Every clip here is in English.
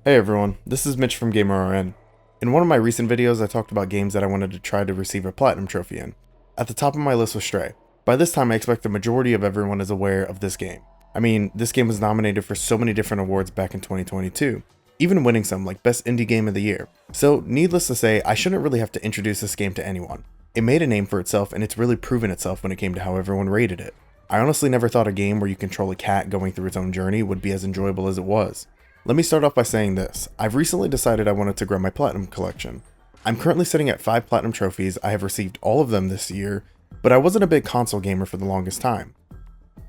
Hey everyone, this is Mitch from GamerRN. In one of my recent videos, I talked about games that I wanted to try to receive a platinum trophy in. At the top of my list was Stray. By this time, I expect the majority of everyone is aware of this game. I mean, this game was nominated for so many different awards back in 2022, even winning some like Best Indie Game of the Year. So, needless to say, I shouldn't really have to introduce this game to anyone. It made a name for itself, and it's really proven itself when it came to how everyone rated it. I honestly never thought a game where you control a cat going through its own journey would be as enjoyable as it was. Let me start off by saying this. I've recently decided I wanted to grow my platinum collection. I'm currently sitting at 5 platinum trophies. I have received all of them this year, but I wasn't a big console gamer for the longest time.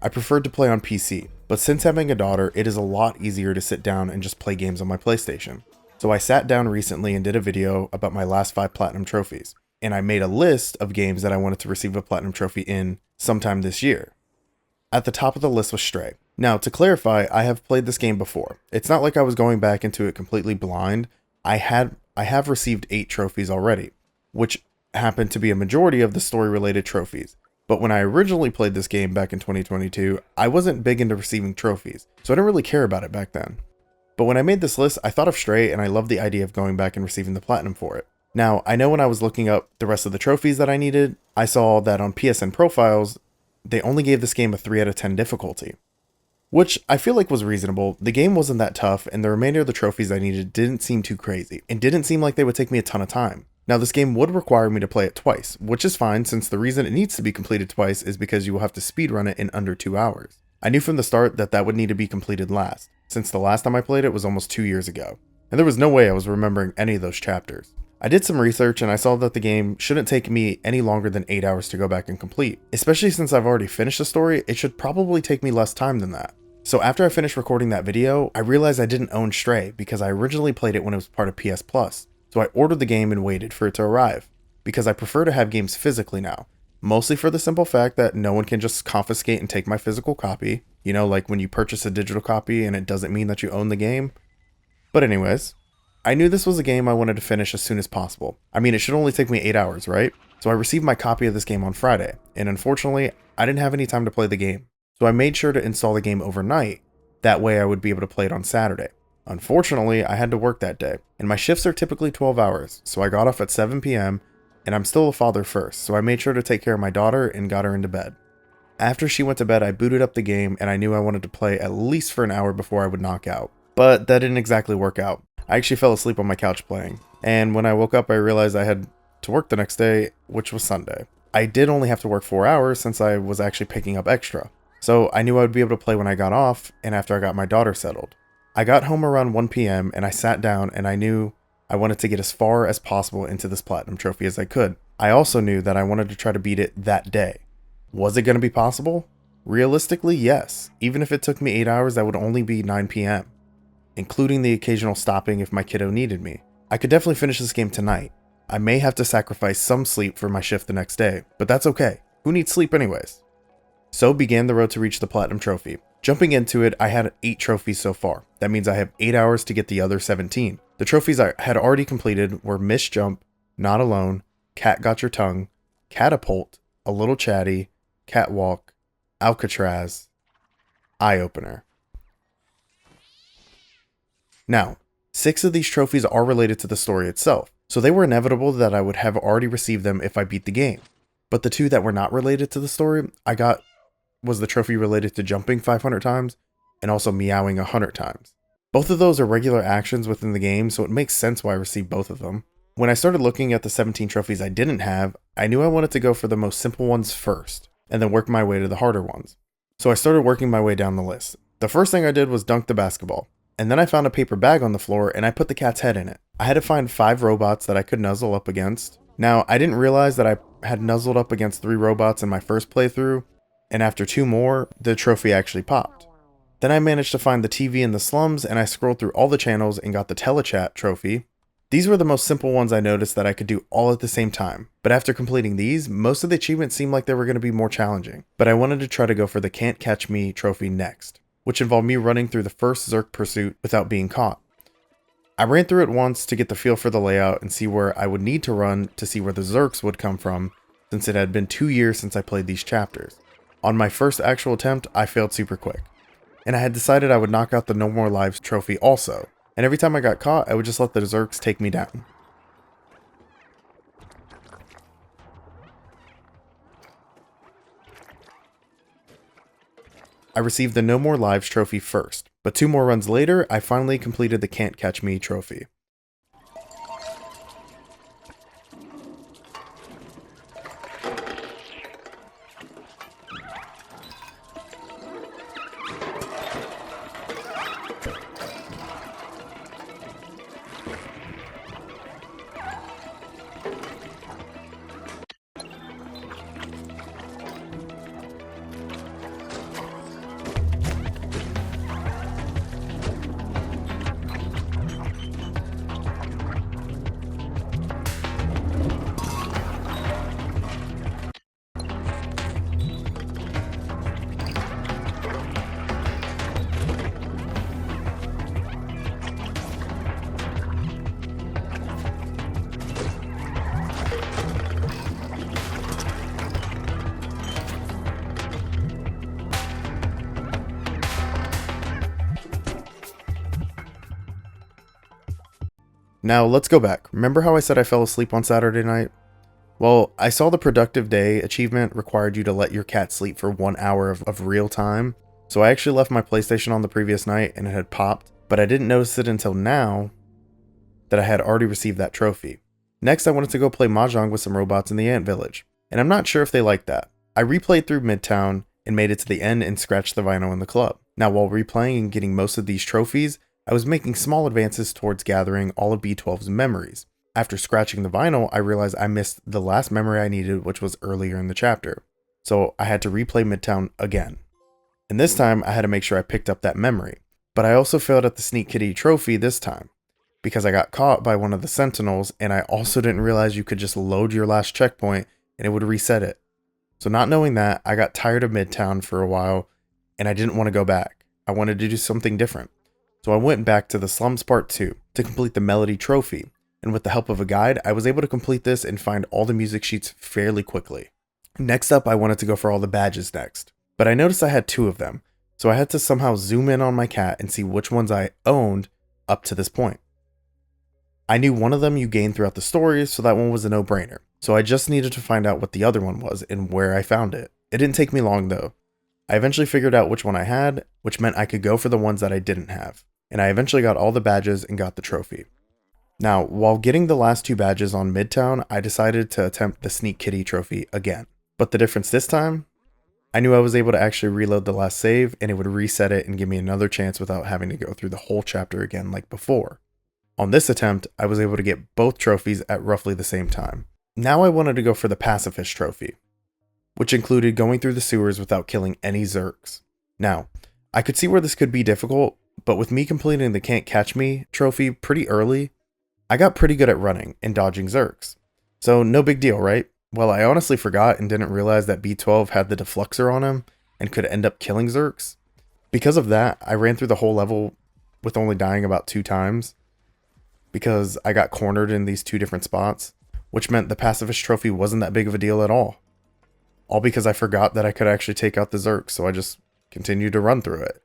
I preferred to play on PC, but since having a daughter, it is a lot easier to sit down and just play games on my PlayStation. So I sat down recently and did a video about my last 5 platinum trophies, and I made a list of games that I wanted to receive a platinum trophy in sometime this year. At the top of the list was Stray. Now, to clarify, I have played this game before. It's not like I was going back into it completely blind. I have received 8 trophies already, which happened to be a majority of the story-related trophies. But when I originally played this game back in 2022, I wasn't big into receiving trophies, so I didn't really care about it back then. But when I made this list, I thought of Stray and I loved the idea of going back and receiving the platinum for it. Now, I know when I was looking up the rest of the trophies that I needed, I saw that on PSN profiles, they only gave this game a 3 out of 10 difficulty. Which I feel like was reasonable. The game wasn't that tough, and the remainder of the trophies I needed didn't seem too crazy, and didn't seem like they would take me a ton of time. Now this game would require me to play it twice, which is fine since the reason it needs to be completed twice is because you will have to speedrun it in under 2 hours. I knew from the start that that would need to be completed last, since the last time I played it was almost 2 years ago, and there was no way I was remembering any of those chapters. I did some research and I saw that the game shouldn't take me any longer than 8 hours to go back and complete. Especially since I've already finished the story, it should probably take me less time than that. So after I finished recording that video, I realized I didn't own Stray because I originally played it when it was part of PS Plus. So I ordered the game and waited for it to arrive, because I prefer to have games physically now. Mostly for the simple fact that no one can just confiscate and take my physical copy. You know, like when you purchase a digital copy and it doesn't mean that you own the game. But anyways, I knew this was a game I wanted to finish as soon as possible. I mean, it should only take me 8 hours, right? So I received my copy of this game on Friday, and unfortunately, I didn't have any time to play the game. So I made sure to install the game overnight, that way I would be able to play it on Saturday. Unfortunately, I had to work that day, and my shifts are typically 12 hours, so I got off at 7 p.m., and I'm still a father first, so I made sure to take care of my daughter and got her into bed. After she went to bed, I booted up the game, and I knew I wanted to play at least for an hour before I would knock out. But that didn't exactly work out. I actually fell asleep on my couch playing, and when I woke up I realized I had to work the next day, which was Sunday. I did only have to work 4 hours since I was actually picking up extra. So I knew I would be able to play when I got off and after I got my daughter settled. I got home around 1 p.m. and I sat down and I knew I wanted to get as far as possible into this platinum trophy as I could. I also knew that I wanted to try to beat it that day. Was it going to be possible? Realistically, yes. Even if it took me 8 hours, that would only be 9 p.m. including the occasional stopping if my kiddo needed me. I could definitely finish this game tonight. I may have to sacrifice some sleep for my shift the next day, but that's okay. Who needs sleep anyways? So began the road to reach the platinum trophy. Jumping into it, I had 8 trophies so far. That means I have 8 hours to get the other 17. The trophies I had already completed were Miss Jump, Not Alone, Cat Got Your Tongue, Catapult, A Little Chatty, Catwalk, Alcatraz, Eye Opener. Now, 6 of these trophies are related to the story itself, so they were inevitable that I would have already received them if I beat the game. But the 2 that were not related to the story, I got was the trophy related to jumping 500 times and also meowing 100 times. Both of those are regular actions within the game, so it makes sense why I received both of them. When I started looking at the 17 trophies I didn't have, I knew I wanted to go for the most simple ones first, and then work my way to the harder ones. So I started working my way down the list. The first thing I did was dunk the basketball. And then I found a paper bag on the floor and I put the cat's head in it. I had to find 5 robots that I could nuzzle up against. Now, I didn't realize that I had nuzzled up against 3 robots in my first playthrough, and after 2 more, the trophy actually popped. Then I managed to find the TV in the slums and I scrolled through all the channels and got the telechat trophy. These were the most simple ones I noticed that I could do all at the same time. But after completing these, most of the achievements seemed like they were going to be more challenging. But I wanted to try to go for the Can't Catch Me trophy next, which involved me running through the first Zerk pursuit without being caught. I ran through it once to get the feel for the layout and see where I would need to run to see where the Zerks would come from, since it had been 2 years since I played these chapters. On my first actual attempt, I failed super quick, and I had decided I would knock out the No More Lives trophy also, and every time I got caught, I would just let the Zerks take me down. I received the No More Lives trophy first, but 2 more runs later, I finally completed the Can't Catch Me trophy. Now, let's go back. Remember how I said I fell asleep on Saturday night? Well, I saw the productive day achievement required you to let your cat sleep for 1 hour of real time, so I actually left my PlayStation on the previous night and it had popped, but I didn't notice it until now that I had already received that trophy. Next, I wanted to go play Mahjong with some robots in the Ant Village, and I'm not sure if they liked that. I replayed through Midtown and made it to the end and scratched the vinyl in the club. Now, while replaying and getting most of these trophies, I was making small advances towards gathering all of B12's memories. After scratching the vinyl, I realized I missed the last memory I needed, which was earlier in the chapter. So I had to replay Midtown again. And this time, I had to make sure I picked up that memory. But I also failed at the Sneak Kitty trophy this time, because I got caught by one of the sentinels, and I also didn't realize you could just load your last checkpoint and it would reset it. So not knowing that, I got tired of Midtown for a while, and I didn't want to go back. I wanted to do something different. So I went back to the Slums Part 2 to complete the Melody Trophy, and with the help of a guide, I was able to complete this and find all the music sheets fairly quickly. Next up, I wanted to go for all the badges next, but I noticed I had 2 of them, so I had to somehow zoom in on my cat and see which ones I owned up to this point. I knew one of them you gained throughout the story, so that one was a no-brainer, so I just needed to find out what the other one was and where I found it. It didn't take me long though. I eventually figured out which one I had, which meant I could go for the ones that I didn't have. And I eventually got all the badges and got the trophy. Now, while getting the last 2 badges on Midtown, I decided to attempt the Sneak Kitty trophy again. But the difference this time, I knew I was able to actually reload the last save and it would reset it and give me another chance without having to go through the whole chapter again like before. On this attempt, I was able to get both trophies at roughly the same time. Now I wanted to go for the Pacifist trophy, which included going through the sewers without killing any Zerks. Now, I could see where this could be difficult, but with me completing the Can't Catch Me trophy pretty early, I got pretty good at running and dodging Zerks. So no big deal, right? Well, I honestly forgot and didn't realize that B12 had the defluxer on him and could end up killing Zerks. Because of that, I ran through the whole level with only dying about 2 times because I got cornered in these 2 different spots, which meant the Pacifist trophy wasn't that big of a deal at all. All because I forgot that I could actually take out the Zerks, so I just continued to run through it.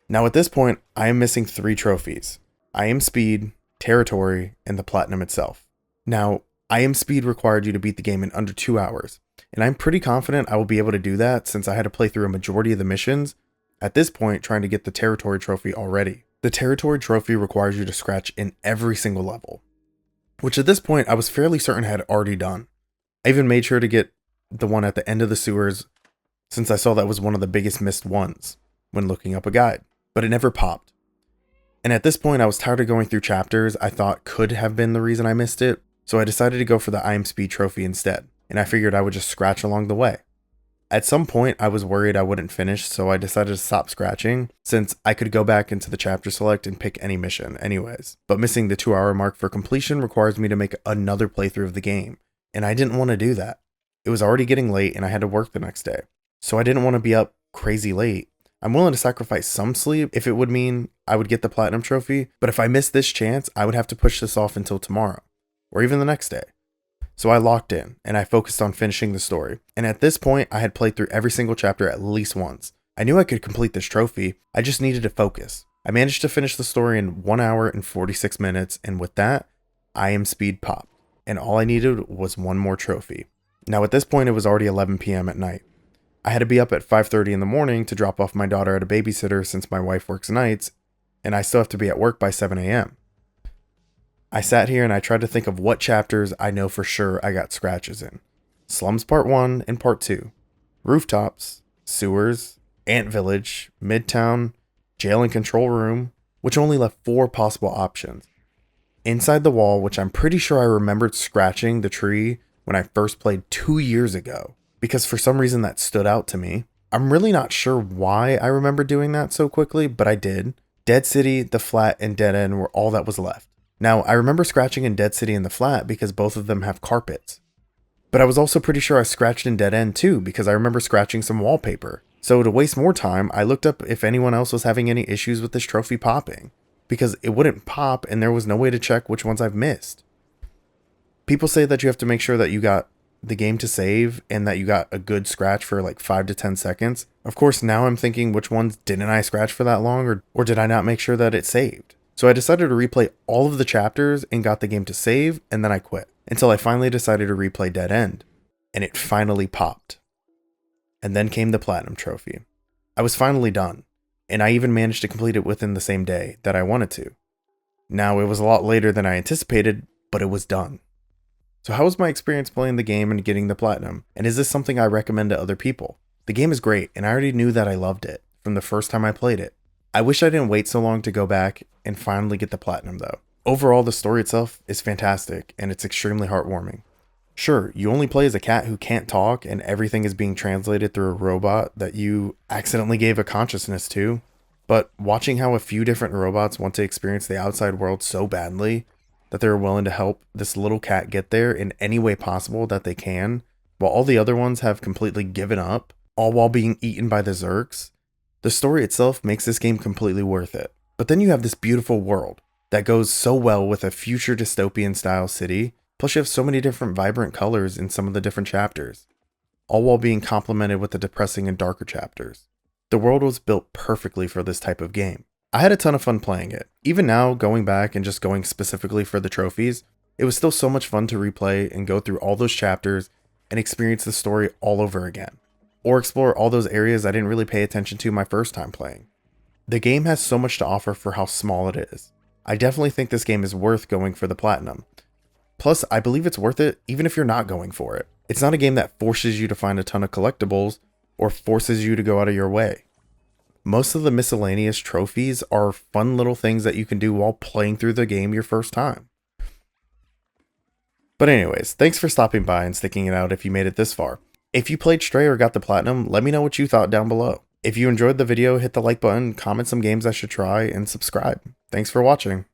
Now at this point, I am missing 3 trophies. I Am Speed, Territory, and the Platinum itself. Now, I Am Speed required you to beat the game in under 2 hours, and I'm pretty confident I will be able to do that since I had to play through a majority of the missions, at this point trying to get the Territory trophy already. The Territory trophy requires you to scratch in every single level, which at this point I was fairly certain I had already done. I even made sure to get the one at the end of the sewers since I saw that was one of the biggest missed ones when looking up a guide. But it never popped. And at this point, I was tired of going through chapters I thought could have been the reason I missed it, so I decided to go for the I Am Speed trophy instead, and I figured I would just scratch along the way. At some point, I was worried I wouldn't finish, so I decided to stop scratching, since I could go back into the chapter select and pick any mission anyways. But missing the 2-hour mark for completion requires me to make another playthrough of the game, and I didn't want to do that. It was already getting late and I had to work the next day, so I didn't want to be up crazy late. I'm willing to sacrifice some sleep if it would mean I would get the Platinum trophy, but if I missed this chance, I would have to push this off until tomorrow, or even the next day. So I locked in, and I focused on finishing the story, and at this point, I had played through every single chapter at least once. I knew I could complete this trophy, I just needed to focus. I managed to finish the story in 1 hour and 46 minutes, and with that, I am speed popped, and all I needed was one more trophy. Now at this point it was already 11 p.m. at night. I had to be up at 5:30 in the morning to drop off my daughter at a babysitter since my wife works nights, and I still have to be at work by 7 a.m. I sat here and I tried to think of what chapters I know for sure I got scratches in. Slums Part 1 and Part 2, Rooftops, Sewers, Ant Village, Midtown, Jail and Control Room, which only left 4 possible options. Inside the Wall, which I'm pretty sure I remembered scratching the tree when I first played 2 years ago, because for some reason that stood out to me. I'm really not sure why I remember doing that so quickly, but I did. Dead City, The Flat, and Dead End were all that was left. Now, I remember scratching in Dead City and The Flat because both of them have carpets. But I was also pretty sure I scratched in Dead End too because I remember scratching some wallpaper. So to waste more time, I looked up if anyone else was having any issues with this trophy popping, because it wouldn't pop and there was no way to check which ones I've missed. People say that you have to make sure that you got the game to save and that you got a good scratch for like 5 to 10 seconds. Of course, now I'm thinking which ones didn't I scratch for that long, or did I not make sure that it saved? So I decided to replay all of the chapters and got the game to save, and then I quit until I finally decided to replay Dead End, and it finally popped. And then came the Platinum Trophy. I was finally done, and I even managed to complete it within the same day that I wanted to. Now, it was a lot later than I anticipated, but it was done. So how was my experience playing the game and getting the Platinum? And is this something I recommend to other people? The game is great, and I already knew that I loved it from the first time I played it. I wish I didn't wait so long to go back and finally get the Platinum though. Overall, the story itself is fantastic, and it's extremely heartwarming. Sure, you only play as a cat who can't talk and everything is being translated through a robot that you accidentally gave a consciousness to, but watching how a few different robots want to experience the outside world so badly that they're willing to help this little cat get there in any way possible that they can, while all the other ones have completely given up, all while being eaten by the Zerks, the story itself makes this game completely worth it. But then you have this beautiful world that goes so well with a future dystopian style city. Plus you have so many different vibrant colors in some of the different chapters, all while being complemented with the depressing and darker chapters. The world was built perfectly for this type of game. I had a ton of fun playing it. Even now, going back and just going specifically for the trophies, it was still so much fun to replay and go through all those chapters and experience the story all over again, or explore all those areas I didn't really pay attention to my first time playing. The game has so much to offer for how small it is. I definitely think this game is worth going for the Platinum. Plus, I believe it's worth it even if you're not going for it. It's not a game that forces you to find a ton of collectibles or forces you to go out of your way. Most of the miscellaneous trophies are fun little things that you can do while playing through the game your first time. But anyways, thanks for stopping by and sticking it out if you made it this far. If you played Stray or got the Platinum, let me know what you thought down below. If you enjoyed the video, hit the like button, comment some games I should try, and subscribe. Thanks for watching.